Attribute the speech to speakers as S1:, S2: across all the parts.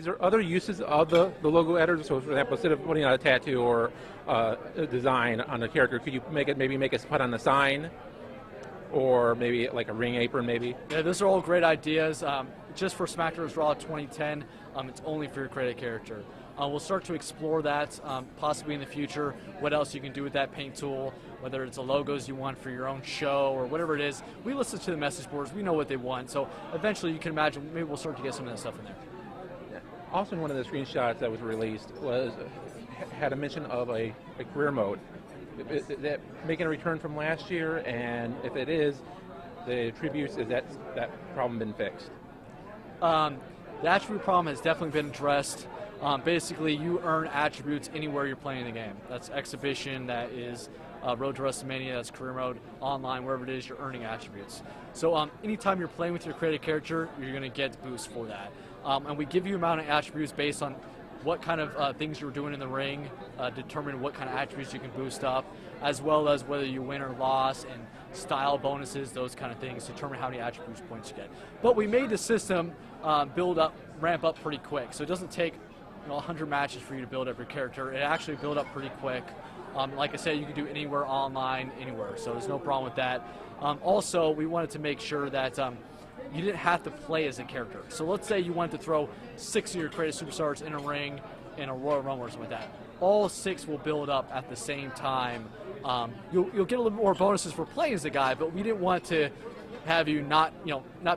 S1: Is there other uses of the logo editor? So, for example, instead of putting on a tattoo or a design on a character, could you maybe make it put on a sign, or maybe like a ring apron, maybe?
S2: Yeah, those are all great ideas. Just for Smackdown Raw 2010, it's only for your created character. We'll start to explore that possibly in the future. What else you can do with that paint tool? Whether it's the logos you want for your own show or whatever it is. We listen to the message boards. We know what they want. So eventually, you can imagine maybe we'll start to get some of that stuff in there.
S1: Also, one of the screenshots that was released had a mention of a career mode. Is that making a return from last year? And if it is, the attributes, is that problem been fixed?
S2: The attribute problem has definitely been addressed. Basically, you earn attributes anywhere you're playing the game. That's Exhibition, that is Road to WrestleMania, that's Career Mode, online, wherever it is, you're earning attributes. So anytime you're playing with your created character, you're going to get boosts for that. And we give you amount of attributes based on what kind of things you're doing in the ring, determine what kind of attributes you can boost up, as well as whether you win or lost, and style bonuses, those kind of things, determine how many attributes points you get. But we made the system ramp up pretty quick, so it doesn't take 100 matches for you to build up your character. It actually built up pretty quick. Like I said, you can do anywhere online, anywhere, so there's no problem with that. Also, we wanted to make sure that you didn't have to play as a character. So let's say you wanted to throw 6 of your creative superstars in a ring in a Royal Rumble or something like that. All 6 will build up at the same time. You'll get a little bit more bonuses for playing as a guy, but we didn't want to have you not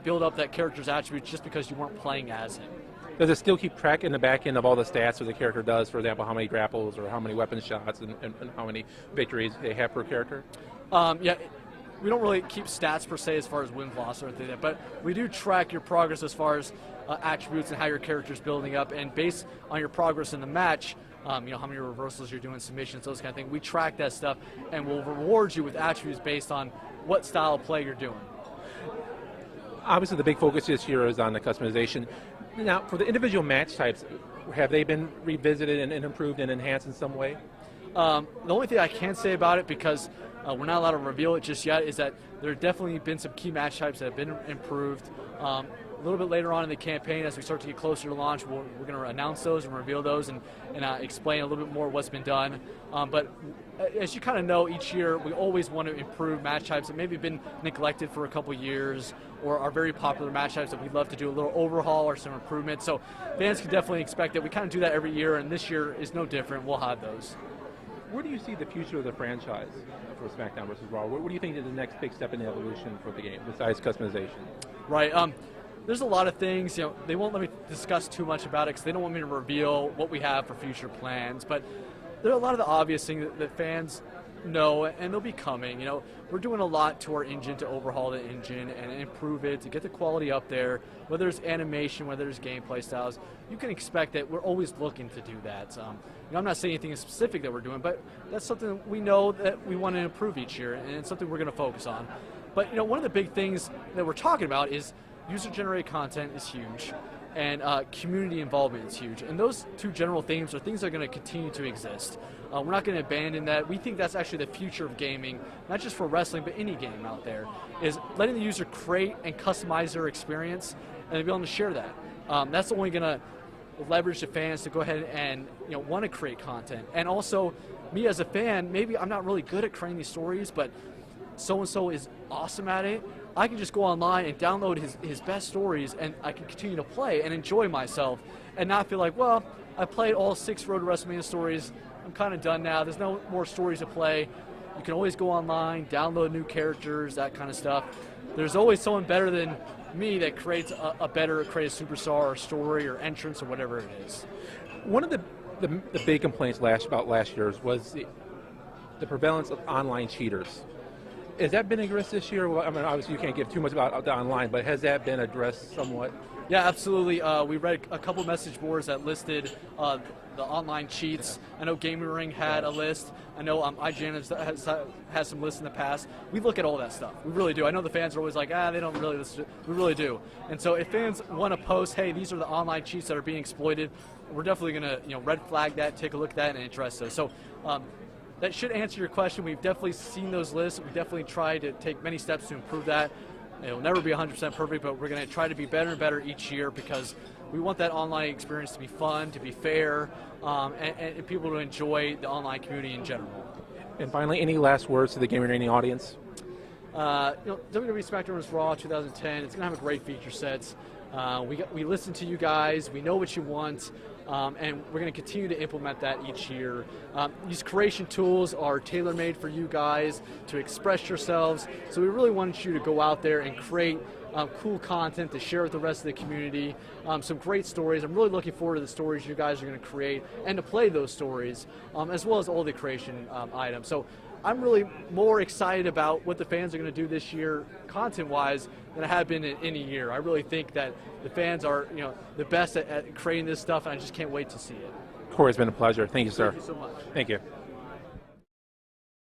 S2: build up that character's attributes just because you weren't playing as him.
S1: Does it still keep track in the back end of all the stats that the character does? For example, how many grapples or how many weapon shots and how many victories they have per character?
S2: Yeah. We don't really keep stats per se as far as wins, loss, or anything like that, but we do track your progress as far as attributes and how your character's building up, and based on your progress in the match, how many reversals you're doing, submissions, those kind of things. We track that stuff, and we'll reward you with attributes based on what style of play you're doing.
S1: Obviously, the big focus this year is on the customization. Now, for the individual match types, have they been revisited and improved and enhanced in some way?
S2: The only thing I can say about it, because we're not allowed to reveal it just yet, is that there have definitely been some key match types that have been improved. A little bit later on in the campaign, as we start to get closer to launch, we're going to announce those and reveal those and explain a little bit more what's been done. But as you kind of know, each year we always want to improve match types that maybe have been neglected for a couple years, or are very popular match types that we'd love to do a little overhaul or some improvement. So fans can definitely expect that. We kind of do that every year, and this year is no different. We'll have those.
S1: Where do you see the future of the franchise for SmackDown versus Raw? What do you think is the next big step in the evolution for the game, besides customization?
S2: Right. There's a lot of things. They won't let me discuss too much about it because they don't want me to reveal what we have for future plans. But there are a lot of the obvious things that fans know, and they'll be coming. We're doing a lot to our engine to overhaul the engine and improve it, to get the quality up there, whether it's animation, whether it's gameplay styles. You can expect that we're always looking to do that. I'm not saying anything specific that we're doing, but that's something we know that we want to improve each year, and it's something we're going to focus on. But one of the big things that we're talking about is user-generated content is huge, and community involvement is huge. And those two general themes are things that are going to continue to exist. We're not going to abandon that. We think that's actually the future of gaming, not just for wrestling, but any game out there, is letting the user create and customize their experience and be able to share that. That's only going to leverage the fans to go ahead and want to create content. And also, me as a fan, maybe I'm not really good at creating these stories, but so-and-so is awesome at it. I can just go online and download his best stories, and I can continue to play and enjoy myself and not feel like, well, I played all 6 Road to WrestleMania stories. I'm kind of done now. There's no more stories to play. You can always go online, download new characters, that kind of stuff. There's always someone better than me that creates a better creative superstar or story or entrance or whatever it is.
S1: One of the big complaints about last year's was the prevalence of online cheaters. Has that been addressed this year? Well, I mean, obviously you can't give too much about the online, but has that been addressed somewhat?
S2: Yeah, absolutely. We read a couple message boards that listed the online cheats. I know Gaming Ring had a list. I know IGN has some lists in the past. We look at all that stuff. We really do. I know the fans are always like, they don't really listen. We really do. And so if fans want to post, hey, these are the online cheats that are being exploited, we're definitely going to red flag that, take a look at that, and address those. So that should answer your question. We've definitely seen those lists. We definitely try to take many steps to improve that. It'll never be 100% perfect, but we're going to try to be better and better each year because We want that online experience to be fun, to be fair, and people to enjoy the online community in general.
S1: And finally, any last words to the Gaming Arena audience?
S2: WWE SmackDown vs. Raw 2010. It's going to have a great feature sets. We listen to you guys. We know what you want, and we're going to continue to implement that each year. These creation tools are tailor-made for you guys to express yourselves. So we really want you to go out there and create cool content to share with the rest of the community. Some great stories. I'm really looking forward to the stories you guys are going to create and to play those stories, as well as all the creation items. So I'm really more excited about what the fans are going to do this year, content-wise, than I have been in any year. I really think that the fans are, the best at creating this stuff, and I just can't wait to see it.
S1: Cory, it's been a pleasure. Thank you, sir.
S2: Thank you so much.
S1: Thank you.